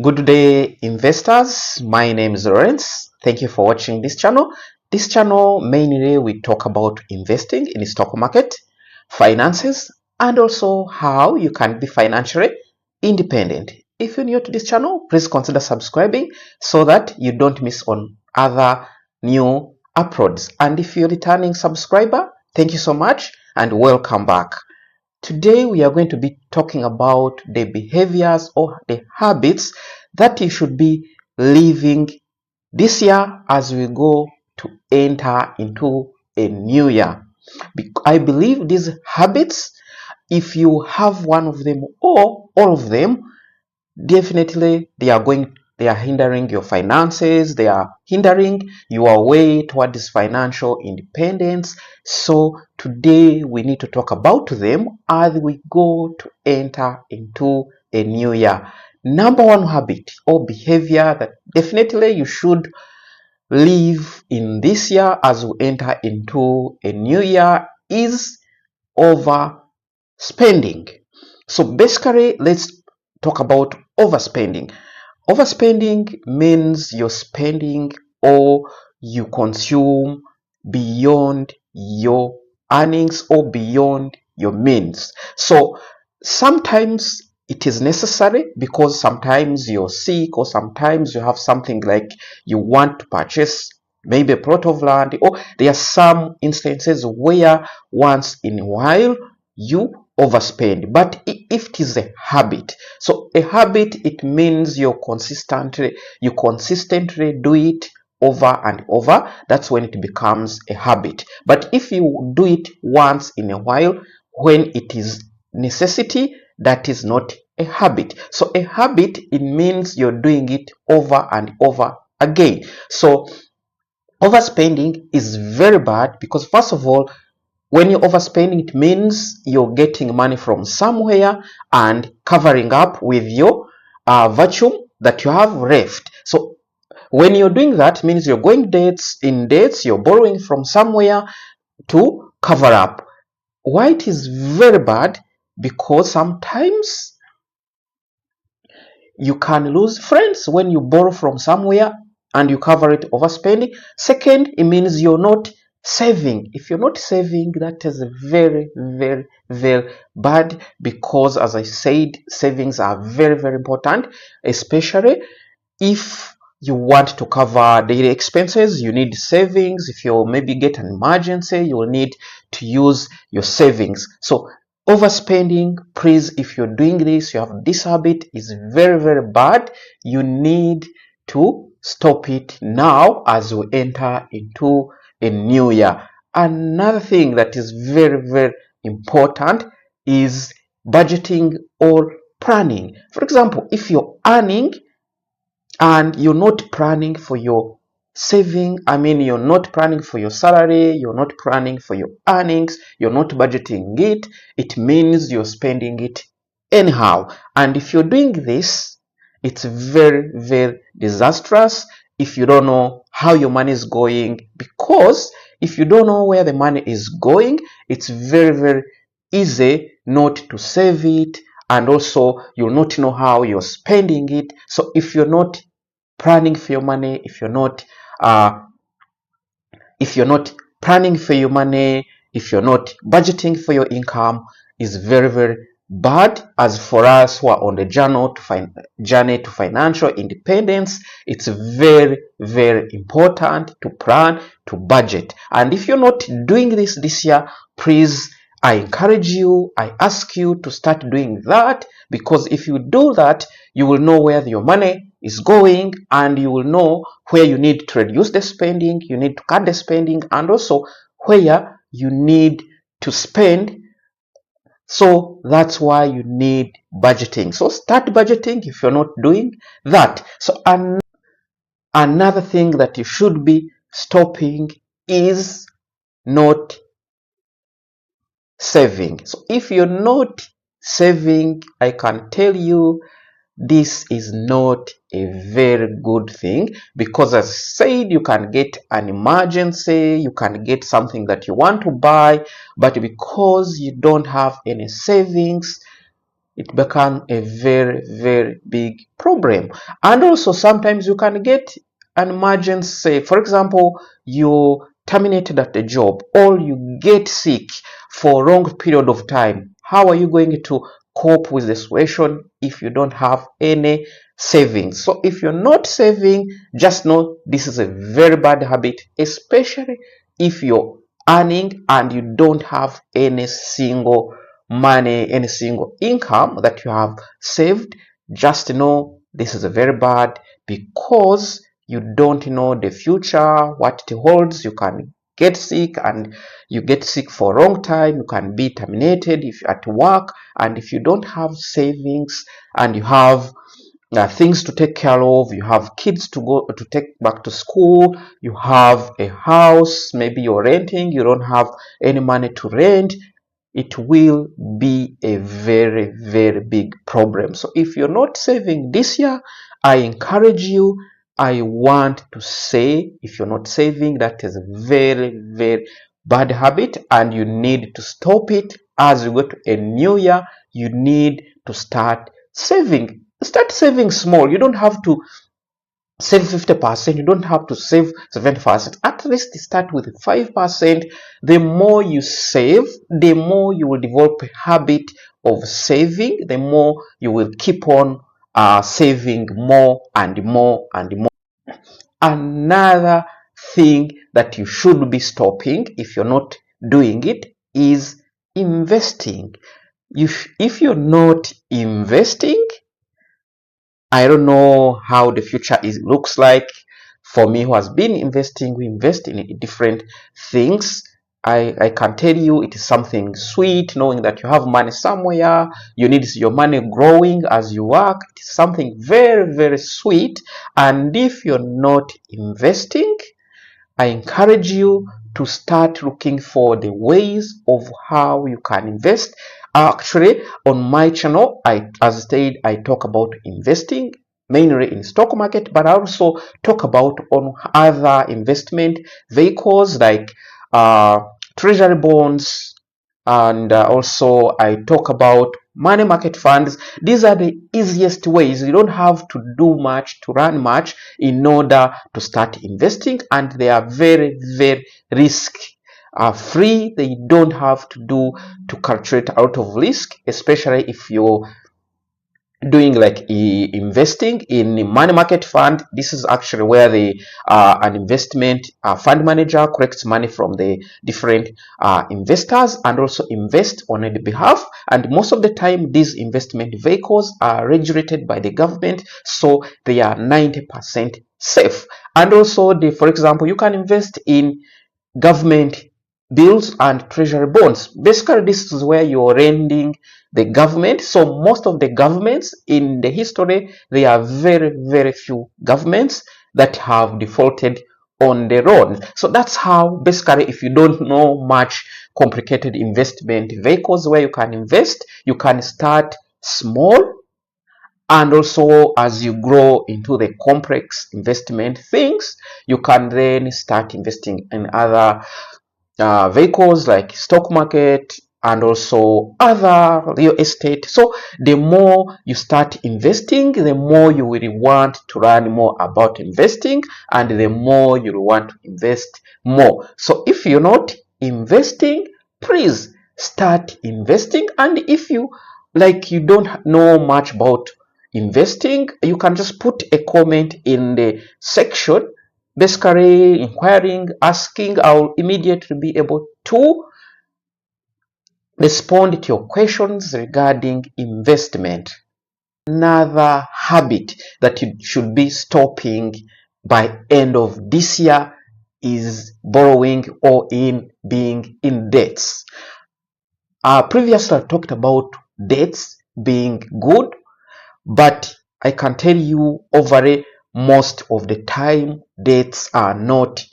Good day, investors. My name is Lawrence. Thank you for watching this channel. This channel mainly we talk about investing in the stock market, finances, and also how you can be financially independent. If you're new to this channel, please consider subscribing so that you don't miss on other new uploads. And if you're a returning subscriber, thank you so much and welcome back. Today we are going to be talking about the behaviors or the habits that you should be living this year as we go to enter into a new year. I believe these habits, if you have one of them or all of them, definitely they are hindering your finances, they are hindering your way towards financial independence. So today we need to talk about them as we go to enter into a new year. Number one habit or behavior that definitely you should live in this year as we enter into a new year is overspending. So basically, let's talk about overspending. Overspending means you're spending or you consume beyond your earnings or beyond your means. So sometimes it is necessary because sometimes you're sick or sometimes you have something like you want to purchase maybe a plot of land, or there are some instances where once in a while you overspend. But if it is a habit, so a habit, it means you consistently do it over and over. That's when it becomes a habit. But if you do it once in a while when it is necessity, that is not a habit. So a habit, it means you're doing it over and over again. So overspending is very bad because first of all, when you're overspending, it means you're getting money from somewhere and covering up with your virtue that you have left. So when you're doing that, it means you're going in debts, you're borrowing from somewhere to cover up. Why it is very bad? Because sometimes you can lose friends when you borrow from somewhere and you cover it overspending. Second, it means you're not saving. If you're not saving, that is very, very, very bad because, as I said, savings are very, very important, especially if you want to cover daily expenses. You need savings. If you maybe get an emergency, you will need to use your savings. So overspending, please, if you're doing this, you have this habit, is very, very bad. You need to stop it now as we enter into a new year. Another thing that is very, very important is budgeting or planning. For example, if you're earning and you're not planning for your saving, you're not planning for your salary, you're not planning for your earnings, you're not budgeting it, it means you're spending it anyhow. And if you're doing this, it's very, very disastrous if you don't know how your money is going, because if you don't know where the money is going, it's very, very easy not to save it, and also you'll not know how you're spending it. So if you're not planning for your money, if you're not planning for your money, if you're not budgeting for your income, is very, very bad. As for us who are on the journey to financial independence, it's very, very important to plan, to budget. And if you're not doing this year, please, I encourage you, I ask you to start doing that, because if you do that, you will know where your money is going and you will know where you need to reduce the spending, you need to cut the spending, and also where you need to spend. So that's why you need budgeting. So start budgeting if you're not doing that. So another thing that you should be stopping is not saving. So if you're not saving, I can tell you this is not a very good thing, because as I said, you can get an emergency, you can get something that you want to buy, but because you don't have any savings, it becomes a very, very big problem. And also sometimes you can get an emergency. For example, you terminated at a job or you get sick for a long period of time. How are you going to cope with the situation if you don't have any savings? So if you're not saving, just know this is a very bad habit, especially if you're earning and you don't have any single money, any single income that you have saved. Just know this is a very bad, because you don't know the future, what it holds. You can get sick, and you get sick for a long time. You can be terminated if you're at work, and if you don't have savings and you have things to take care of, you have kids to go to take back to school, you have a house, maybe you're renting, you don't have any money to rent, it will be a very, very big problem. So if you're not saving this year, I encourage you, I want to say, if you're not saving, that is a very, very bad habit, and you need to stop it. As you go to a new year, you need to start saving. Start saving small. You don't have to save 50%. You don't have to save 70%. At least start with 5%. The more you save, the more you will develop a habit of saving. The more you will keep on saving more and more and more. Another thing that you should be stopping, if you're not doing it, is investing. If you're not investing, I don't know how the future looks like. For me, who has been investing, we invest in different things. I can tell you it is something sweet knowing that you have money somewhere. You need your money growing as you work. It is something very, very sweet. And if you're not investing, I encourage you to start looking for the ways of how you can invest. Actually, on my channel, as I said, I talk about investing mainly in stock market, but I also talk about on other investment vehicles like treasury bonds, and also I talk about money market funds. These are the easiest ways. You don't have to do much, to run much in order to start investing, and they are very, very risk free. They don't have to calculate out of risk, especially if you're doing like investing in money market fund. This is actually where the an investment fund manager collects money from the different investors and also invest on their behalf, and most of the time these investment vehicles are regulated by the government, so they are 90% safe. And also for example, you can invest in government bills and treasury bonds. Basically, this is where you're lending the government. So most of the governments in the history, there are very, very few governments that have defaulted on the loan. So that's how, basically, if you don't know much complicated investment vehicles where you can invest, you can start small, and also as you grow into the complex investment things, you can then start investing in other vehicles like stock market and also other real estate. So the more you start investing, the more you will want to learn more about investing, and the more you will want to invest more. So if you're not investing, please start investing. And if you you don't know much about investing, you can just put a comment in the section, basically inquiring, asking. I'll immediately be able to respond to your questions regarding investment. Another habit that you should be stopping by end of this year is borrowing or being in debts. Previously I talked about debts being good, but I can tell you overall, most of the time debts are not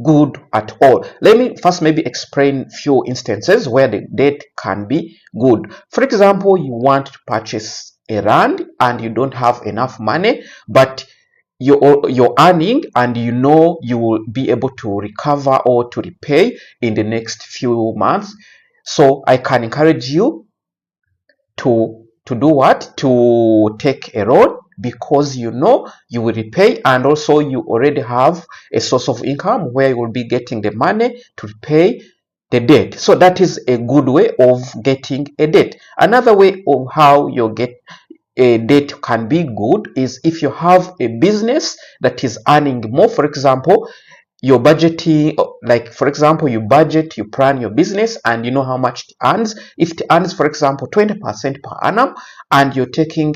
good at all. Let me first maybe explain few instances where the debt can be good. For example, you want to purchase a land and you don't have enough money, but you're earning and you know you will be able to recover or to repay in the next few months. So I can encourage you to to do what? To take a loan, because you know you will repay, and also you already have a source of income where you will be getting the money to repay the debt. So that is a good way of getting a debt. Another way of how you get a debt can be good is if you have a business that is earning more. For example, you're budgeting, like for example, you budget, you plan your business, and you know how much it earns. If it earns, for example, 20% per annum, and you're taking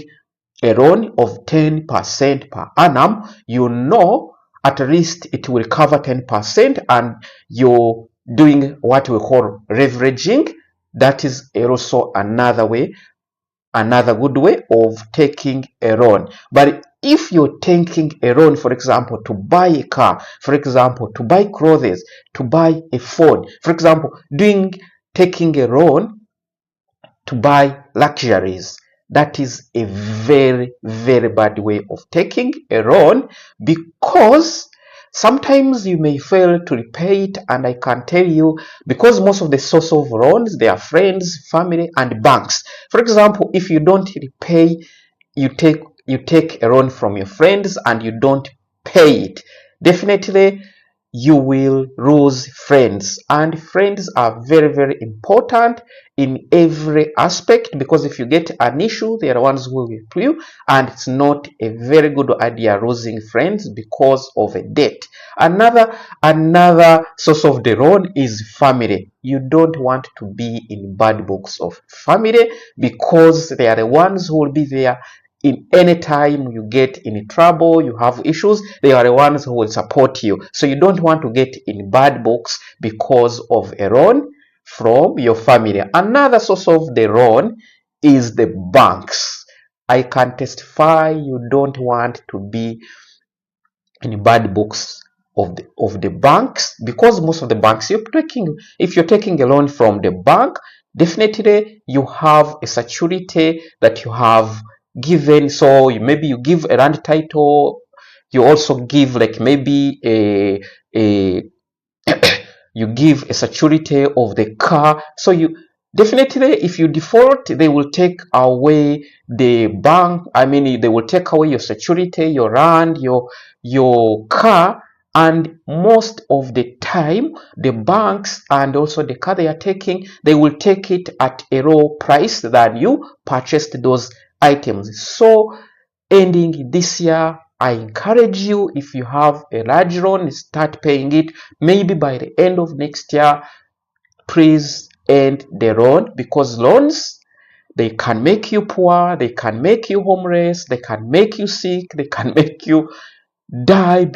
a loan of 10% per annum, you know at least it will cover 10%, and you're doing what we call leveraging. That is also another way, another good way of taking a loan. But if you're taking a loan, for example, to buy a car, for example, to buy clothes, to buy a phone, for example, taking a loan to buy luxuries, that is a very, very bad way of taking a loan, because sometimes you may fail to repay it. And I can tell you, because most of the source of loans, they are friends, family, and banks. For example, if you don't repay, you take a loan from your friends and you don't pay it, definitely you will lose friends. And friends are very, very important in every aspect, because if you get an issue, they are the ones who will help you, and it's not a very good idea losing friends because of a debt. Another source of the loan is family. You don't want to be in bad books of family, because they are the ones who will be there in any time you get in trouble, you have issues. They are the ones who will support you. So you don't want to get in bad books because of a loan from your family. Another source of the loan is the banks. I can testify you don't want to be in bad books of the banks, because most of the banks if you're taking a loan from the bank, definitely you have a security that you have given. So maybe you give a land title, you also give like maybe a you give a security of the car. So you definitely, if you default, they will take away the bank. I mean, they will take away your security, your land, your car. And most of the time, the banks and also the car they are taking, they will take it at a low price than you purchased those items. So ending this year, I encourage you, if you have a large loan, start paying it. Maybe by the end of next year, please end the loan, because loans, they can make you poor, they can make you homeless, they can make you sick, they can make you die.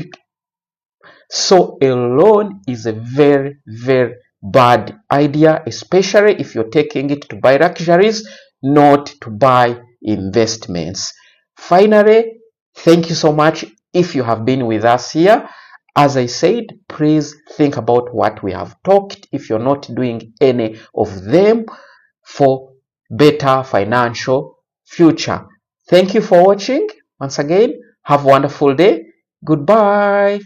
So a loan is a very, very bad idea, especially if you're taking it to buy luxuries, not to buy investments. Finally, thank you so much if you have been with us here. As I said, please think about what we have talked if you're not doing any of them, for better financial future. Thank you for watching. Once again, have a wonderful day. Goodbye.